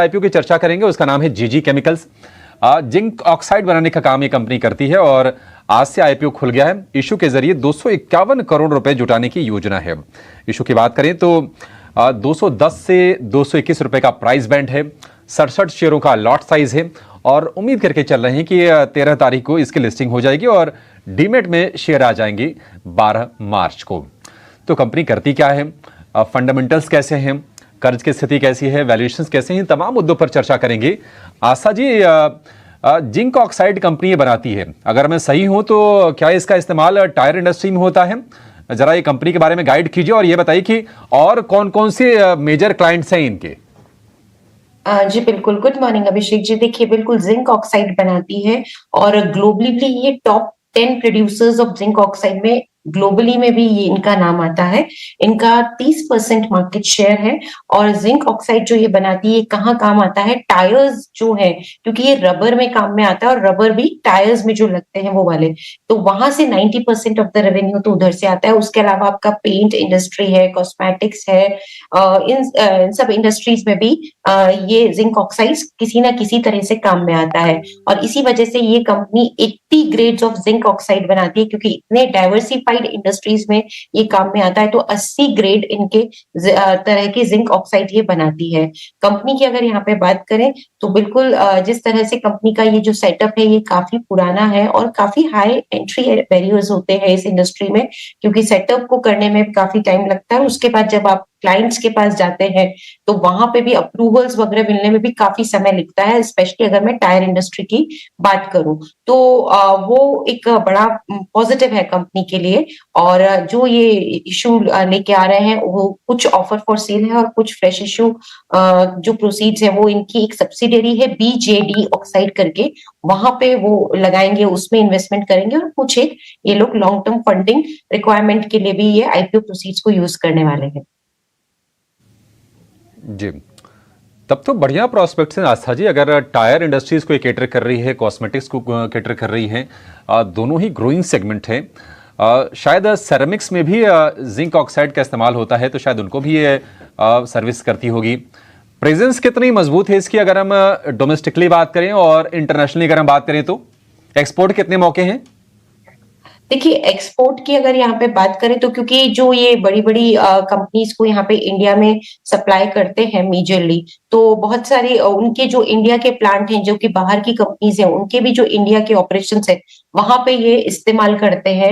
IPO की चर्चा करेंगे, उसका नाम है जीजी केमिकल्स। जिंक ऑक्साइड बनाने का काम ये कंपनी करती है और आज से आईपीओ खुल गया है। इशू के जरिए 251 करोड़ रुपए जुटाने की योजना है। इशू की बात करें तो 210 से 221 रुपए का प्राइस बैंड है, 67 शेयरों का लॉट साइज है और उम्मीद करके चल रहे हैं कि 13 तारीख को इसकी लिस्टिंग हो जाएगी और डीमेट में शेयर आ जाएंगे 12 मार्च को। तो कंपनी करती क्या है, फंडामेंटल्स कैसे हैं, कर्ज की स्थिति कैसी है, वैल्यूएशंस कैसे हैं, तमाम मुद्दों पर चर्चा करेंगे। Asha ji, zinc oxide company बनाती है, अगर मैं सही हूं तो क्या इसका इस्तेमाल टायर इंडस्ट्री में होता है? जरा ये कंपनी के बारे में गाइड कीजिए और ये बताइए कि और कौन कौन से मेजर क्लाइंट्स हैं इनके। जी बिल्कुल। Good morning Abhishek ji. देखिए, बिल्कुल जिंक ऑक्साइड बनाती है और ग्लोबली ये top 10 producers of zinc oxide में ग्लोबली में भी ये इनका नाम आता है। इनका 30% मार्केट शेयर है और जिंक ऑक्साइड जो ये बनाती है कहाँ काम आता है, टायर्स जो है, क्योंकि ये रबर में काम में आता है और रबर भी टायर्स में जो लगते हैं वो वाले, तो वहां से 90% ऑफ द रेवेन्यू तो उधर से आता है। उसके अलावा आपका पेंट इंडस्ट्री है, कॉस्मेटिक्स है, इन सब इंडस्ट्रीज में भी ये जिंक ऑक्साइड किसी ना किसी तरह से काम में आता है और इसी वजह से ये company 80 grades of zinc oxide बनाती है, क्योंकि इतने डाइवर्सिफाइड इंडस्ट्रीज में ये काम में आता है। तो 80 ग्रेड इनके तरह के जिंक ऑक्साइड ये बनाती है। कंपनी की अगर यहाँ पे बात करें तो बिल्कुल जिस तरह से कंपनी का ये जो सेटअप है ये काफी पुराना है और काफी हाई एंट्री बैरियर्स होते हैं इस इंडस्ट्री में, क्योंकि सेटअप को करने में काफी टाइम लगता है। उसके बाद जब आप क्लाइंट्स के पास जाते हैं तो वहां पे भी अप्रूवल्स वगैरह मिलने में भी काफी समय लगता है, स्पेशली अगर मैं टायर इंडस्ट्री की बात करूं तो वो एक बड़ा पॉजिटिव है कंपनी के लिए। और जो ये इशू लेके आ रहे हैं वो कुछ ऑफर फॉर सेल है और कुछ फ्रेश इशू जो प्रोसीड्स है वो इनकी एक सब्सिडियरी है बीजेडी ऑक्साइड करके, वहां पे वो लगाएंगे, उसमें इन्वेस्टमेंट करेंगे और कुछ एक ये लोग लॉन्ग टर्म फंडिंग रिक्वायरमेंट के लिए भी ये आईपीओ प्रोसीड्स को यूज करने वाले हैं। जी, तब तो बढ़िया प्रोस्पेक्ट्स हैं आस्था जी। अगर टायर इंडस्ट्रीज को कैटर कर रही है, कॉस्मेटिक्स को कैटर कर रही है, दोनों ही ग्रोइंग सेगमेंट है। शायद सेरेमिक्स में भी जिंक ऑक्साइड का इस्तेमाल होता है, तो शायद उनको भी ये सर्विस करती होगी। प्रेजेंस कितनी मजबूत है इसकी, अगर हम डोमेस्टिकली बात करें और इंटरनेशनली अगर हम बात करें तो एक्सपोर्ट कितने मौके हैं? देखिए, एक्सपोर्ट की अगर यहाँ पे बात करें तो क्योंकि जो ये बड़ी बड़ी कंपनीज को यहाँ पे इंडिया में सप्लाई करते हैं मेजरली, तो बहुत सारे उनके जो इंडिया के प्लांट हैं जो कि बाहर की कंपनीज हैं उनके भी जो इंडिया के ऑपरेशंस है वहां पे ये इस्तेमाल करते हैं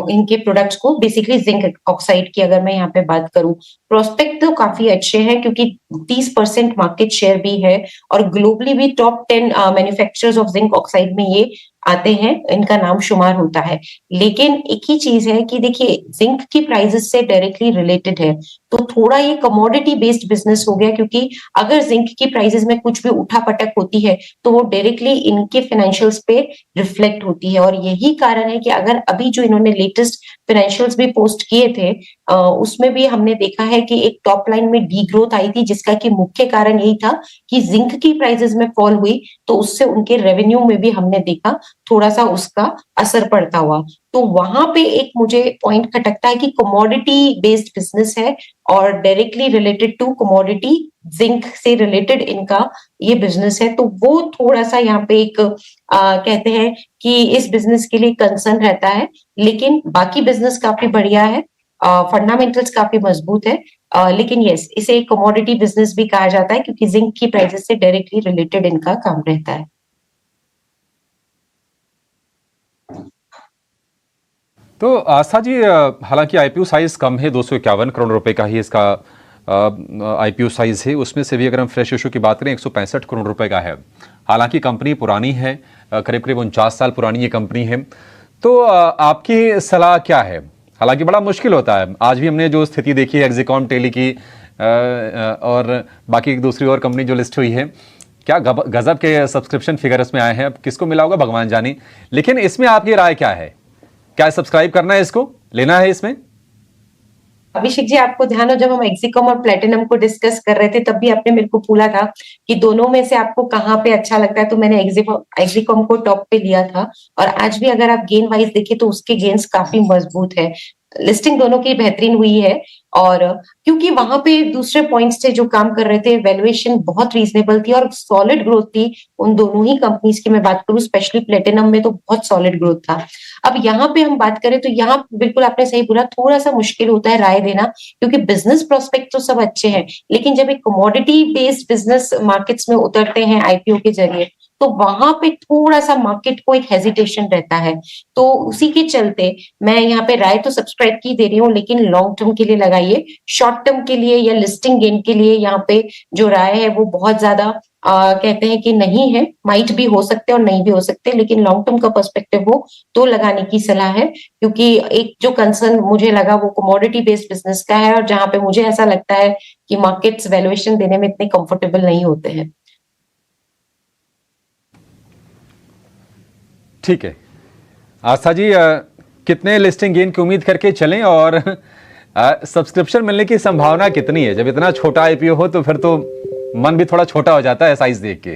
इनके प्रोडक्ट्स को, बेसिकली जिंक ऑक्साइड की अगर मैं यहाँ पे बात करूं। प्रोस्पेक्ट तो काफी अच्छे हैं क्योंकि 30% मार्केट शेयर भी है और ग्लोबली भी top 10 manufacturers of zinc oxide में ये आते हैं, इनका नाम शुमार होता है। लेकिन एक ही चीज है कि देखिए, जिंक की प्राइसेस से डायरेक्टली रिलेटेड है, तो थोड़ा ये कमोडिटी बेस्ड बिजनेस हो गया, क्योंकि अगर जिंक की प्राइसेस में कुछ भी उठापटक होती है तो वो डायरेक्टली इनके फाइनेंशियल्स पे रिफ्लेक्ट होती है। और यही कारण है कि अगर अभी जो इन्होंने लेटेस्ट फाइनेंशियल्स भी पोस्ट किए थे उसमें भी हमने देखा है कि एक टॉप लाइन में डी ग्रोथ आई थी, जिसका कि मुख्य कारण यही था कि जिंक की प्राइसेस में फॉल हुई, तो उससे उनके रेवेन्यू में भी हमने देखा थोड़ा सा उसका असर पड़ता हुआ। तो वहां पे एक मुझे पॉइंट खटकता है कि कमोडिटी बेस्ड बिजनेस है और directly related to commodity, zinc से रिलेटेड इनका ये बिजनेस है, तो वो थोड़ा सा यहाँ पे एक कहते हैं कि इस बिजनेस के लिए कंसर्न रहता है। लेकिन बाकी बिजनेस काफी बढ़िया है, फंडामेंटल्स काफी मजबूत है, लेकिन यस, इसे एक कमोडिटी बिजनेस भी कहा जाता है क्योंकि जिंक की प्राइसेस से डायरेक्टली रिलेटेड इनका काम रहता है। तो आस्था जी, हालांकि आईपीओ साइज कम है, 251 करोड़ रुपए का ही इसका आईपीओ साइज है। उसमें से भी अगर हम फ्रेश इशू की बात करें 165 करोड़ रुपए का है। हालांकि कंपनी पुरानी है, करीब करीब 49 साल पुरानी ये कंपनी है। तो आपकी सलाह क्या है? हालांकि बड़ा मुश्किल होता है, आज भी हमने जो स्थिति देखी है एक्जिकॉम, टेली की और बाकी दूसरी और कंपनी जो लिस्ट हुई है, क्या गजब के सब्सक्रिप्शन फिगर इसमें आए हैं। अब किसको मिला होगा भगवान जाने, लेकिन इसमें आपकी राय क्या है? क्या सब्सक्राइब करना है, इसको लेना है इसमें? अभिषेक जी, आपको ध्यान हो जब हम एक्सिकॉम और प्लेटिनम को डिस्कस कर रहे थे तब भी आपने मेरे को पूछा था कि दोनों में से आपको कहाँ पे अच्छा लगता है, तो मैंने एक्सिकॉम को टॉप पे लिया था। और आज भी अगर आप गेन वाइज देखें तो उसके गेन्स काफी मजबूत है, लिस्टिंग दोनों की बेहतरीन हुई है। और क्योंकि वहां पे दूसरे पॉइंट्स थे जो काम कर रहे थे, वैल्यूएशन बहुत रीजनेबल थी और सॉलिड ग्रोथ थी उन दोनों ही कंपनीज की। मैं बात करूं स्पेशली प्लेटिनम में तो बहुत सॉलिड ग्रोथ था। अब यहाँ पे हम बात करें तो यहाँ बिल्कुल आपने सही बोला, थोड़ा सा मुश्किल होता है राय देना, क्योंकि बिजनेस प्रोस्पेक्ट तो सब अच्छे हैं, लेकिन जब एक कमोडिटी बेस्ड बिजनेस मार्केट्स में उतरते हैं आईपीओ के जरिए, तो वहां पे थोड़ा सा मार्केट को एक हेजिटेशन रहता है। तो उसी के चलते मैं यहाँ पे राय तो सब्सक्राइब की दे रही हूँ, लेकिन लॉन्ग टर्म के लिए लगाइए। शॉर्ट टर्म के लिए या लिस्टिंग गेन के लिए यहाँ पे जो राय है वो बहुत ज्यादा कहते हैं कि नहीं है, माइट भी हो सकते और नहीं भी हो सकते, लेकिन लॉन्ग टर्म का पर्सपेक्टिव हो तो लगाने की सलाह है। क्योंकि एक जो कंसर्न मुझे लगा वो कमोडिटी बेस्ड बिजनेस का है, और जहां पे मुझे ऐसा लगता है कि मार्केट्स वैल्यूएशन देने में इतने कंफर्टेबल नहीं होते हैं। ठीक है आस्था जी, कितने लिस्टिंग गेन की उम्मीद करके चलें और सब्सक्रिप्शन मिलने की संभावना कितनी है? जब इतना छोटा आईपीओ हो तो फिर तो मन भी थोड़ा छोटा हो जाता है साइज देख के।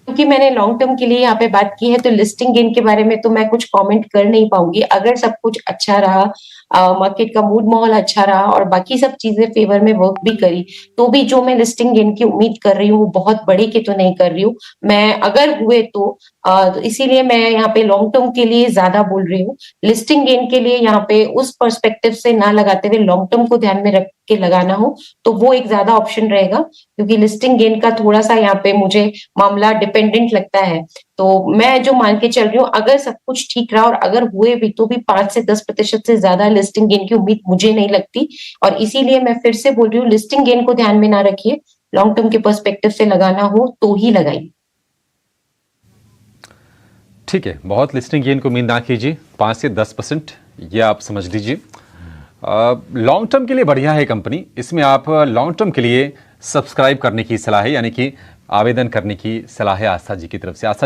क्योंकि मैंने लॉन्ग टर्म के लिए यहाँ पे बात की है, तो लिस्टिंग गेन के बारे में तो मैं कुछ कमेंट कर नहीं पाऊंगी। अगर सब कुछ अच्छा रहा, मार्केट का मूड माहौल अच्छा रहा और बाकी सब चीजें फेवर में वर्क भी करी, तो भी जो मैं लिस्टिंग गेन की उम्मीद कर रही हूँ वो बहुत बड़े के तो नहीं कर रही हूँ मैं। अगर हुए तो इसीलिए मैं यहाँ पे लॉन्ग टर्म के लिए ज्यादा बोल रही हूँ। लिस्टिंग गेन के लिए यहाँ पे उस पर्सपेक्टिव से ना लगाते हुए लॉन्ग टर्म को ध्यान में रख के लगाना हो तो वो एक ज्यादा ऑप्शन रहेगा, क्योंकि लिस्टिंग गेन का थोड़ा सा यहाँ पे मुझे मामला डिपेंडेंट लगता है। तो मैं जो मान के चल रही हूँ, अगर सब कुछ ठीक रहा और अगर हुए भी तो भी 5 से 10% से ज्यादा लिस्टिंग गेन की उम्मीद मुझे नहीं लगती। और इसीलिए मैं फिर से बोल रही हूँ, लिस्टिंग गेन को ध्यान में ना रखिए, लॉन्ग टर्म के पर्सपेक्टिव से लगाना हो तो ही लगाइए। ठीक है, बहुत लिस्टिंग गेन को उम्मीद ना कीजिए, 5 से 10% ये आप समझ लीजिए। लॉन्ग टर्म के लिए बढ़िया है कंपनी, इसमें आप लॉन्ग टर्म के लिए सब्सक्राइब करने की सलाह है, यानी कि आवेदन करने की सलाह है आस्था जी की तरफ से। आस्था